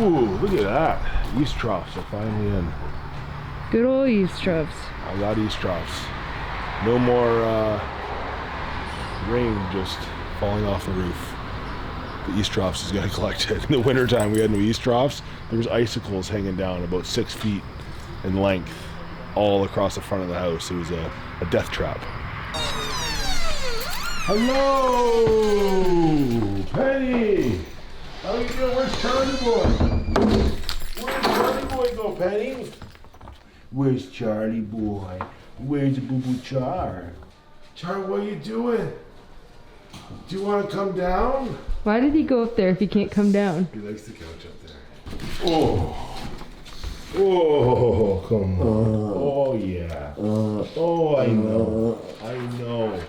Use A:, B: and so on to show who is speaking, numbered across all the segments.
A: Ooh, look at that. Yeast troughs are finally in.
B: Good old yeast troughs.
A: I got yeast troughs. No more rain just falling off the roof. The yeast troughs is getting collected. In the wintertime, we had no yeast troughs. There was icicles hanging down about 6 feet in length all across the front of the house. It was a death trap. Hello, Penny. How you doing? Where's Charlie boy? Where's Charlie boy go, Penny? Where's Charlie boy? Where's the boo-boo Char? Char, what are you doing? Do you want to come down?
B: Why did he go up there if he can't come down?
A: He likes the couch up there. Oh. Oh, come on. Oh, yeah. Oh, I know. I know.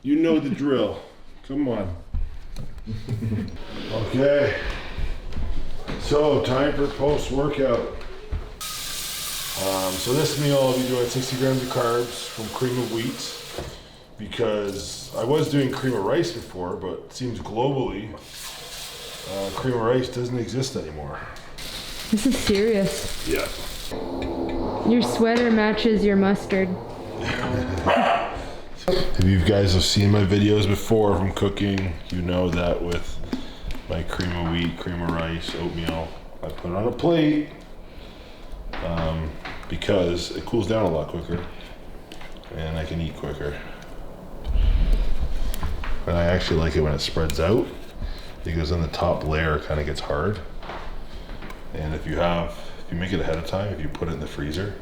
A: You know the drill. Come on. Okay. So, time for post-workout. So this meal I'll be doing 60 grams of carbs from cream of wheat because I was doing cream of rice before, but it seems globally cream of rice doesn't exist anymore.
B: This is serious.
A: Yeah.
B: Your sweater matches your mustard.
A: If you guys have seen my videos before from cooking, you know that with my cream of wheat, cream of rice, oatmeal, I put it on a plate because it cools down a lot quicker and I can eat quicker. And I actually like it when it spreads out because then the top layer kind of gets hard. And if you make it ahead of time, if you put it in the freezer,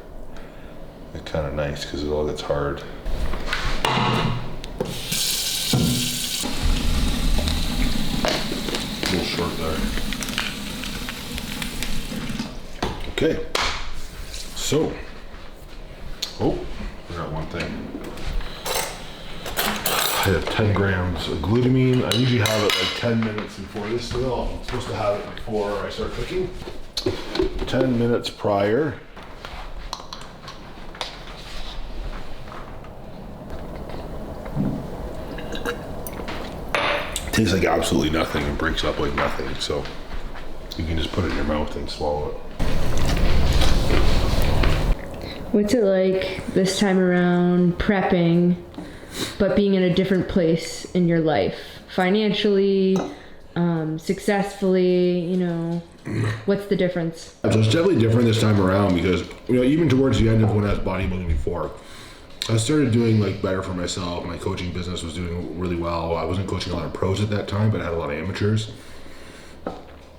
A: it's kind of nice because it all gets hard. A little short there. Okay. So, forgot one thing. I have 10 grams of glutamine. I usually have it like 10 minutes before this meal. I'm supposed to have it before I start cooking. 10 minutes prior. Tastes like absolutely nothing and breaks up like nothing, so you can just put it in your mouth and swallow it.
B: What's it like this time around prepping, but being in a different place in your life? Financially, successfully, you know, what's the difference?
A: So it's definitely different this time around because, you know, even towards the end of when I was bodybuilding before, I started doing like better for myself. My coaching business was doing really well. I wasn't coaching a lot of pros at that time, but I had a lot of amateurs.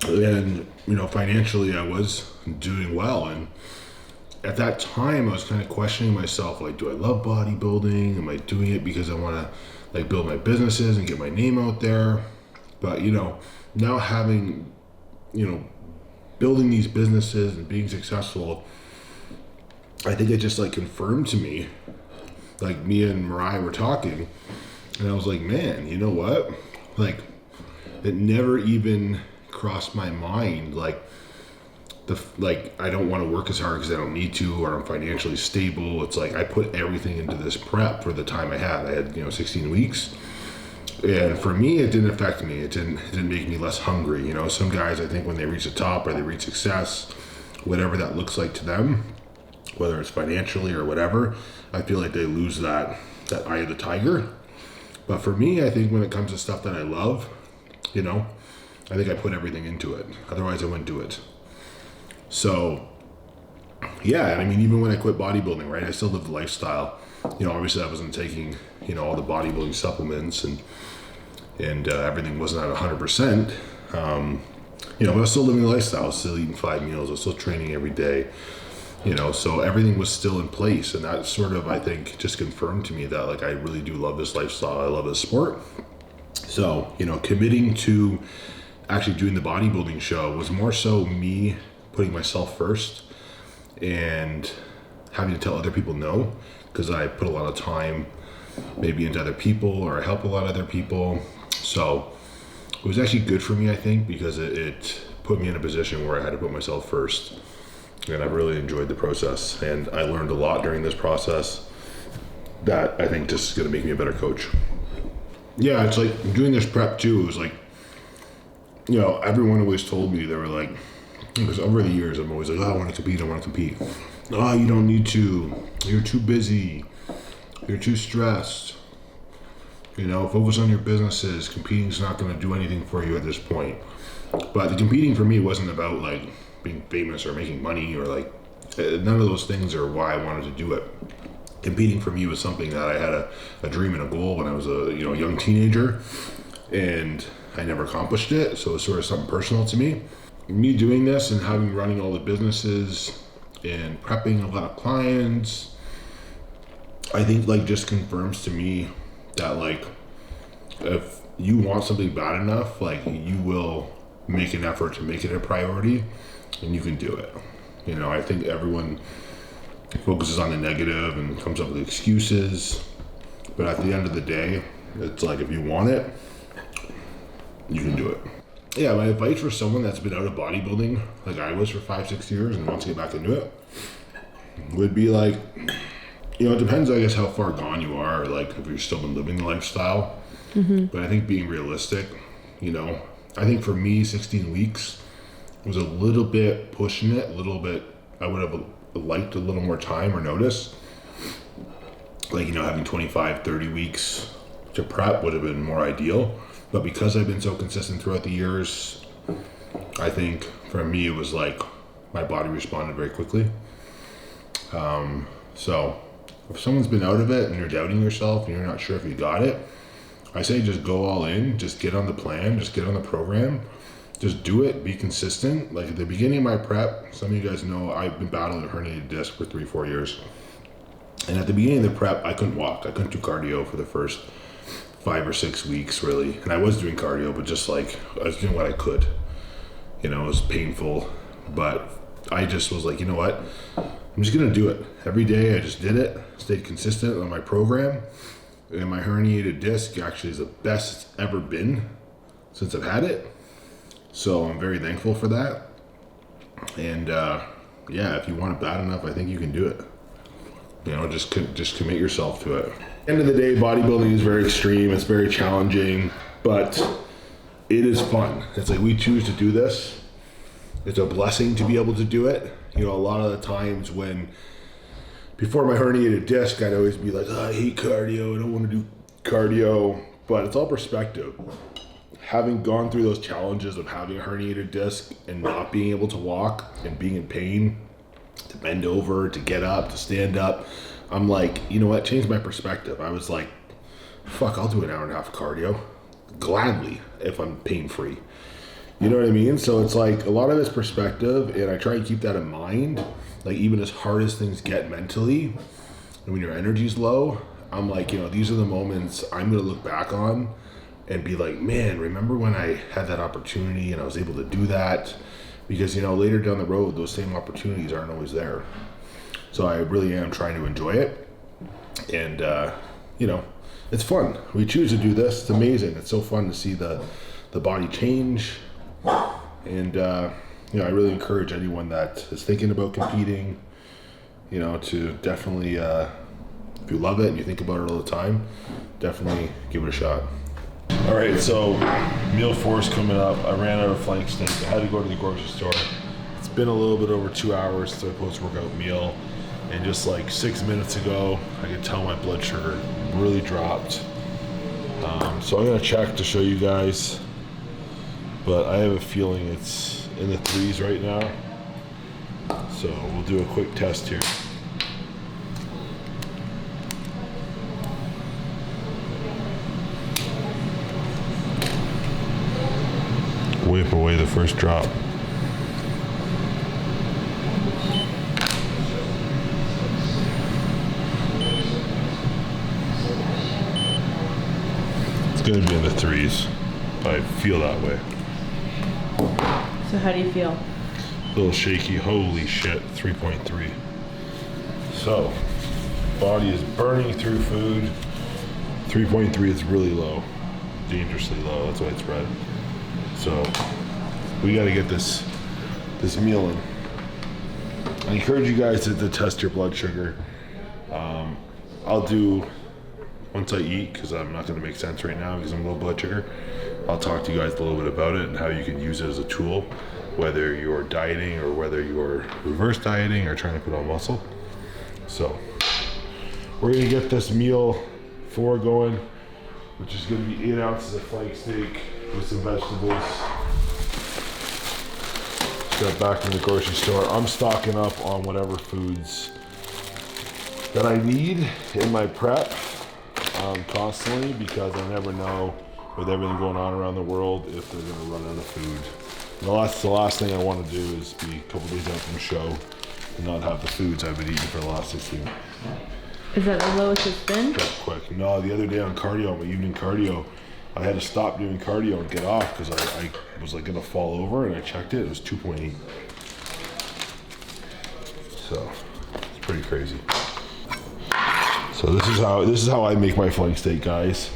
A: And, you know, financially I was doing well. And at that time I was kind of questioning myself, like, do I love bodybuilding? Am I doing it because I want to like build my businesses and get my name out there? But, you know, now having, you know, building these businesses and being successful, I think it just like confirmed to me, like me and Mariah were talking and I was like, man, you know what? Like it never even crossed my mind. Like I don't want to work as hard because I don't need to, or I'm financially stable. It's like I put everything into this prep for the time I had. I had, you know, 16 weeks. And for me, it didn't affect me. It didn't make me less hungry. You know, some guys, I think when they reach the top or they reach success, whatever that looks like to them, whether it's financially or whatever, I feel like they lose that eye of the tiger. But for me, I think when it comes to stuff that I love, you know, I think I put everything into it. Otherwise, I wouldn't do it. So, yeah, and I mean, even when I quit bodybuilding, right, I still lived the lifestyle. You know, obviously I wasn't taking, you know, all the bodybuilding supplements and everything wasn't at 100%. You know, but I was still living the lifestyle. I was still eating 5 meals. I was still training every day. You know, so everything was still in place. And that sort of, I think, just confirmed to me that, like, I really do love this lifestyle. I love this sport. So, you know, committing to actually doing the bodybuilding show was more so me putting myself first and having to tell other people no, because I put a lot of time maybe into other people, or I help a lot of other people. So it was actually good for me, I think, because it put me in a position where I had to put myself first. And I really enjoyed the process, and I learned a lot during this process that I think just is going to make me a better coach. Yeah, it's like doing this prep too. It was like, you know, everyone always told me, they were like, Because over the years, I'm always like, oh, I want to compete, I want to compete. Oh, you don't need to. You're too busy. You're too stressed. You know, focus on your businesses. Competing's not going to do anything for you at this point. But the competing for me wasn't about like being famous or making money or like, none of those things are why I wanted to do it. Competing for me was something that I had a dream and a goal when I was a young teenager, and I never accomplished it. So it's sort of something personal to me. Me doing this and running all the businesses and prepping a lot of clients, I think like just confirms to me that like if you want something bad enough, like you will make an effort to make it a priority, and you can do it. You know, I think everyone focuses on the negative and comes up with excuses, but at the end of the day, it's like if you want it, you can do it. Yeah, my advice for someone that's been out of bodybuilding like I was for 5-6 years and wants to get back into it would be like, it depends, I guess, how far gone you are, like if you've still been living the lifestyle. But I think being realistic, I think for me, 16 weeks was a little bit pushing it, a little bit. I would have liked a little more time or notice. Like, having 25, 30 weeks to prep would have been more ideal. But because I've been so consistent throughout the years, I think for me, it was like my body responded very quickly. So if someone's been out of it and you're doubting yourself and you're not sure if you got it, I say just go all in, just get on the plan, just get on the program, just do it, be consistent. Like at the beginning of my prep, some of you guys know I've been battling a herniated disc for 3-4 years. And at the beginning of the prep, I couldn't walk. I couldn't do cardio for the first 5 or 6 weeks, really. And I was doing cardio, but just like, I was doing what I could. It was painful, but I just was like, you know what? I'm just gonna do it. Every day I just did it, stayed consistent on my program. And my herniated disc actually is the best it's ever been since I've had it. So I'm very thankful for that. And yeah, if you want it bad enough, I think you can do it. Just commit yourself to it. End of the day, bodybuilding is very extreme. It's very challenging, but it is fun. It's like we choose to do this. It's a blessing to be able to do it. A lot of the times before my herniated disc, I'd always be like, oh, I hate cardio. I don't want to do cardio. But it's all perspective. Having gone through those challenges of having a herniated disc and not being able to walk and being in pain, to bend over, to get up, to stand up, I'm like, you know what? Change my perspective. I was like, fuck, I'll do an hour and a half of cardio. Gladly, if I'm pain-free. You know what I mean? So it's like a lot of it's perspective, and I try and keep that in mind. Like even as hard as things get mentally, and when your energy's low, I'm like, these are the moments I'm gonna look back on and be like, man, remember when I had that opportunity and I was able to do that? Because later down the road, those same opportunities aren't always there. So I really am trying to enjoy it, and it's fun. We choose to do this. It's amazing. It's so fun to see the body change. And I really encourage anyone that is thinking about competing, to definitely, if you love it and you think about it all the time, definitely give it a shot. All right, so meal 4 is coming up. I ran out of flank steak. I had to go to the grocery store. It's been a little bit over 2 hours since I post-workout meal, and just like 6 minutes ago, I could tell my blood sugar really dropped. So I'm gonna check to show you guys, but I have a feeling it's in the 3s right now. So we'll do a quick test here. Wipe away the first drop. It's gonna be in the 3s. I feel that way.
B: So how do you feel?
A: A little shaky. Holy shit, 3.3. So, body is burning through food. 3.3 is really low. Dangerously low, that's why it's red. So, we gotta get this meal in. I encourage you guys to test your blood sugar. I'll do once I eat, because I'm not gonna make sense right now because I'm low blood sugar. I'll talk to you guys a little bit about it and how you can use it as a tool, whether you're dieting or whether you're reverse dieting or trying to put on muscle. So we're gonna get this meal 4 going, which is gonna be 8 ounces of flank steak with some vegetables. Just got back from the grocery store. I'm stocking up on whatever foods that I need in my prep constantly, because I never know with everything going on around the world if they're gonna run out of food. The last thing I want to do is be a couple days out from the show and not have the foods I've been eating for the last 16 weeks.
B: Is that the lowest it's been?
A: Quick. No, the other day on cardio, my evening cardio, I had to stop doing cardio and get off because I was like gonna fall over, and I checked it. It was 2.8. So it's pretty crazy. So this is how I make my flank steak, guys.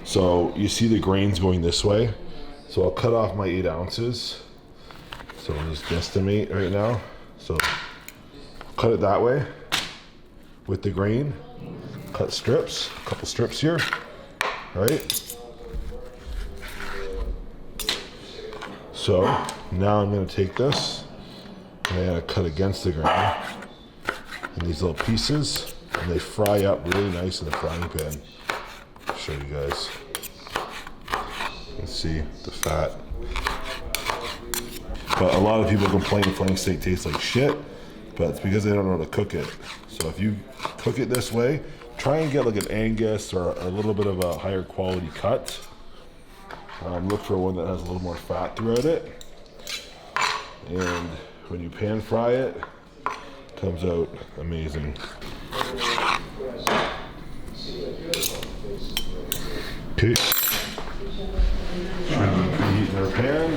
A: So you see the grains going this way. So I'll cut off my 8 ounces. So I'll just guesstimate right now. So cut it that way with the grain. Cut strips, a couple strips here, right? So now I'm gonna take this and I'm gonna cut against the grain in these little pieces, and they fry up really nice in the frying pan. I'll show you guys. Let's see the fat. But a lot of people complain flank steak tastes like shit, but it's because they don't know how to cook it. So if you cook it this way, try and get like an Angus or a little bit of a higher quality cut. Look for one that has a little more fat throughout it. And when you pan fry it, it comes out amazing. Okay. Preheat in our pan.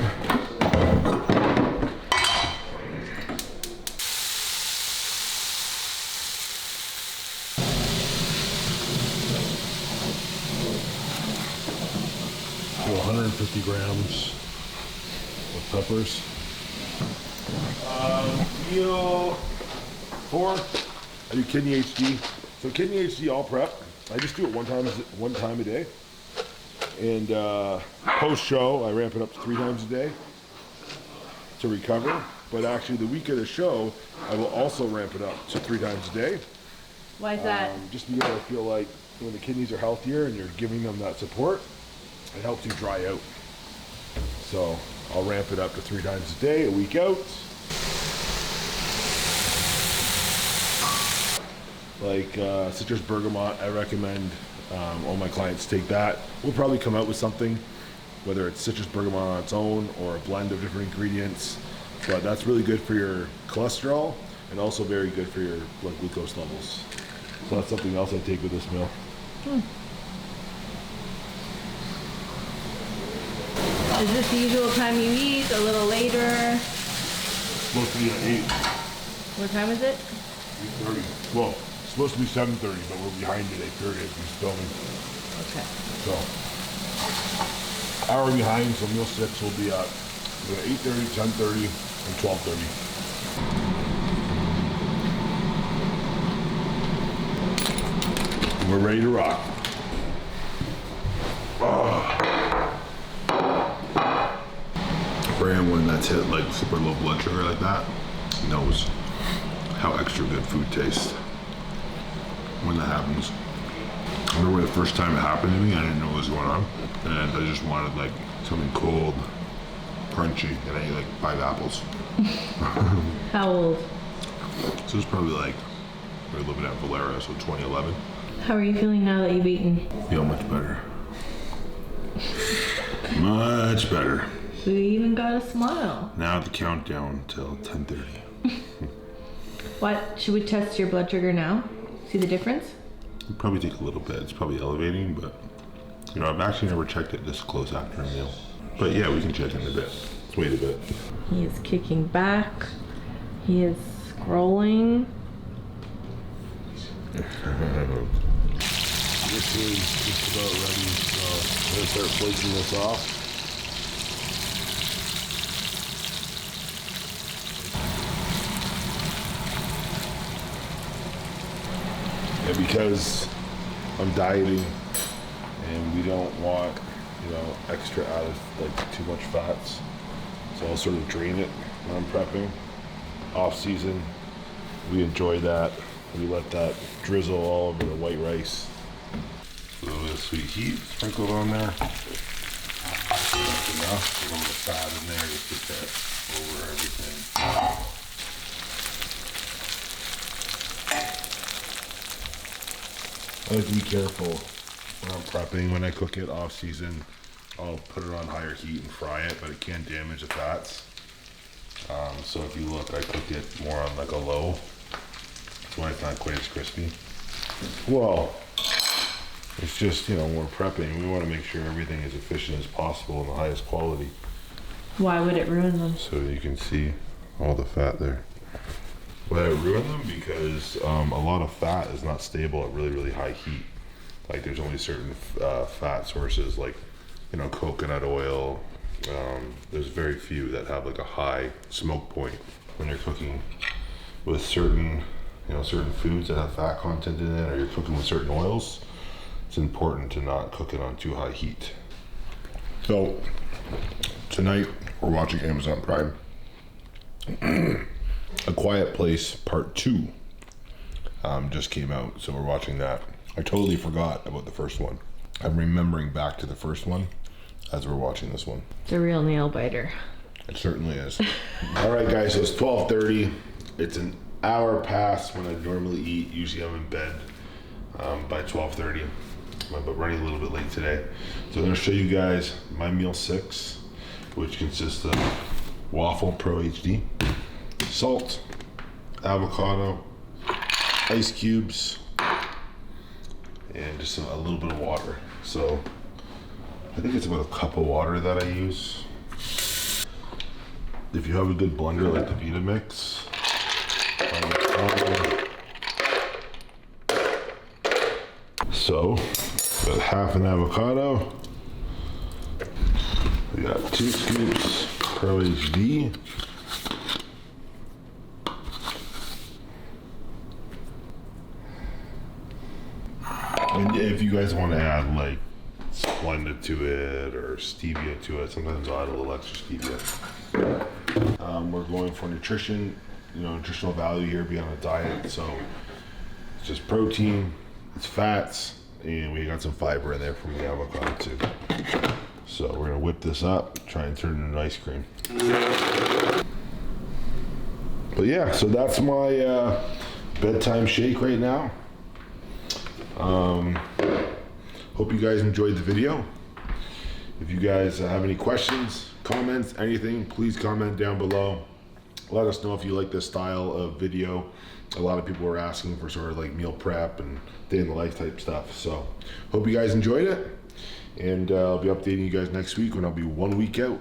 A: Do 150 grams of peppers. Meal 4. I do kidney HD. So kidney HD all prep. I just do it one time a day. And post show, I ramp it up to 3 times a day to recover. But actually, the week of the show, I will also ramp it up to 3 times a day.
B: Why is that?
A: Just because I feel like when the kidneys are healthier and you're giving them that support, it helps you dry out. So I'll ramp it up to 3 times a day, a week out. Like citrus bergamot, I recommend all my clients take that. We'll probably come out with something, whether it's citrus bergamot on its own or a blend of different ingredients. But that's really good for your cholesterol and also very good for your blood glucose levels. So that's something else I take with this meal.
B: Is this the usual time you eat? A little later?
A: Supposed to be at 8.
B: What time is it?
A: 8:30. Well, it's supposed to be 7:30, but we're behind at 8:30 as we're filming.
B: Okay.
A: So, hour behind, so meal 6 will be at 8:30, 10:30, and 12:30. We're ready to rock. For anyone that's hit like super low blood sugar like that knows how extra good food tastes when that happens. I remember the first time it happened to me, I didn't know what was going on, and I just wanted like something cold, crunchy, and I ate like 5 apples.
B: How old?
A: So it was probably like, we were living at Valera, so 2011.
B: How are you feeling now that you've eaten?
A: Feel much better. Much better.
B: You even got a smile.
A: Now the countdown till 10:30.
B: What? Should we test your blood sugar now? See the difference?
A: It'll probably take a little bit. It's probably elevating, but you know, I've actually never checked it this close after a meal. But yeah, we can check in a bit. Let's wait a bit.
B: He is kicking back. He is scrolling.
A: This is just about ready, so I'm gonna start flaking this off. And because I'm dieting and we don't want extra added, like too much fats. So I'll sort of drain it when I'm prepping. Off season, we enjoy that. We let that drizzle all over the white rice. A little bit of sweet heat sprinkled on there. That's enough. A little bit of fat in there, just get that over everything. I like to be careful when I'm prepping. When I cook it off season, I'll put it on higher heat and fry it, but it can damage the fats. So if you look, I cook it more on like a low. That's why it's not quite as crispy. Well, it's just, when we're prepping, we want to make sure everything is efficient as possible and the highest quality.
B: Why would it ruin them?
A: So you can see all the fat there. Why I ruin them? Because a lot of fat is not stable at really, really high heat. Like there's only certain fat sources like, coconut oil. There's very few that have like a high smoke point. When you're cooking with certain foods that have fat content in it, or you're cooking with certain oils, it's important to not cook it on too high heat. So tonight we're watching Amazon Prime. A Quiet Place Part 2 just came out, so we're watching that. I totally forgot about the first one. I'm remembering back to the first one as we're watching this one.
B: It's a real nail biter.
A: It certainly is. All right, guys, so it's 12:30. It's an hour past when I normally eat. Usually I'm in bed by 12:30, but running a little bit late today. So I'm gonna show you guys my meal 6, which consists of waffle Pro HD, salt, avocado, ice cubes, and just a little bit of water. So I think it's about a cup of water that I use. If you have a good blender like the Vitamix, so about half an avocado. We got 2 scoops Pro HD. And if you guys want to add like Splenda to it or stevia to it, sometimes I'll add a little extra stevia. We're going for nutritional value here, being on a diet, so it's just protein, it's fats, and we got some fiber in there from the avocado too. So we're gonna whip this up, try and turn it into ice cream. But yeah, so that's my bedtime shake right now. Hope you guys enjoyed the video. If you guys have any questions, comments, anything, please comment down below. Let us know if you like this style of video. A lot of people were asking for sort of like meal prep and day in the life type stuff. So hope you guys enjoyed it, and I'll be updating you guys next week when I'll be 1 week out.